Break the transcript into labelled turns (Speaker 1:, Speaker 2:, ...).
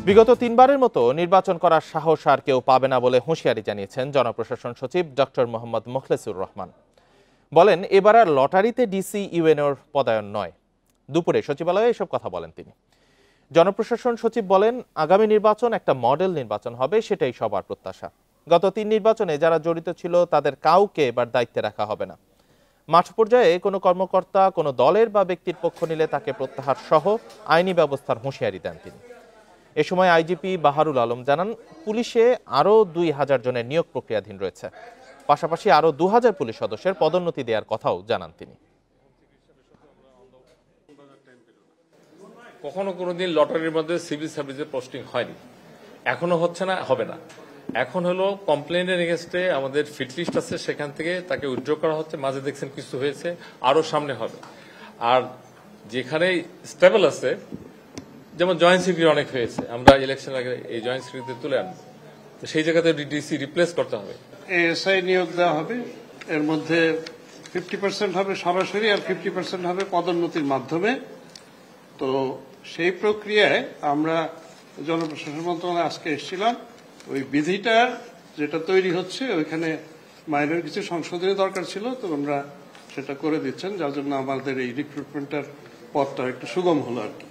Speaker 1: বিগত তিনবারের মতো নির্বাচন করার সাহস আর কেউ পাবে না বলে হুঁশিয়ারি জানিয়েছেন জনপ্রশাসন সচিব ডক্টর মোহাম্মদ মোখলেসুর রহমান। বলেন, এবার আর লটারিতে ডিসি ইউএনওর পদায়ন নয়। দুপুরে সচিবালয়ে এসব কথা বলেন তিনি। জনপ্রশাসন সচিব বলেন, আগামী নির্বাচন একটা মডেল নির্বাচন হবে, সেটাই সবার প্রত্যাশা। গত 3 নির্বাচনে যারা জড়িত ছিল তাদের কাউকে এবার দায়িত্বে রাখা হবে না। মাঠ পর্যায়ে কোনো কর্মকর্তা কোনো দলের বা ব্যক্তির পক্ষ নিলে তাকে প্রত্যাহার সহ আইনি ব্যবস্থার হুঁশিয়ারি দেন তিনি। এ সময় আইজিপি বাহারুল আলম জানান, পুলিশে আরও 2000 জনের নিয়োগ প্রক্রিয়াধীন রয়েছে। পাশাপাশি আরও 2000 পুলিশ সদস্যের পদোন্নতি দেওয়ার কথাও জানান তিনি।
Speaker 2: কখনো কোনোদিন লটারির মধ্যে সিভিল সার্ভিসের পোস্টিং হয়নি, এখনো হচ্ছে না, হবে না। এখন হলো কমপ্লেনের এগেইনস্টে আমাদের ফিট লিস্ট আছে, সেখান থেকে তাকে উইথড্র করা হচ্ছে। মাঝে দেখছেন কিছু হয়েছে, আরো সামনে হবে। আর যেখানে স্টেবল আছে, যেমন জয়েন্ট সেক্রেটারি অনেক হয়েছে, আমরা ইলেকশন আগে এই জয়েন্ট সেক্রেটারি তুলে আনবো, সেই জায়গাতে ডিসি রিপ্লেস করতে হবে।
Speaker 3: এএসআই নিয়োগ দেওয়া হবে, এর মধ্যে 50% হবে সরাসরি আর 50% হবে পদোন্নতির মাধ্যমে। তো সেই প্রক্রিয়ায় আমরা জনপ্রশাসন মন্ত্রণালয়ে আজকে এসেছিলাম। ওই বিধিটা যেটা তৈরি হচ্ছে ওইখানে মাইনর কিছু সংশোধনী দরকার ছিল, তো আমরা সেটা করে দিচ্ছেন, যার জন্য আমাদের এই রিক্রুটমেন্টের পথটা একটু সুগম হলো আর কি।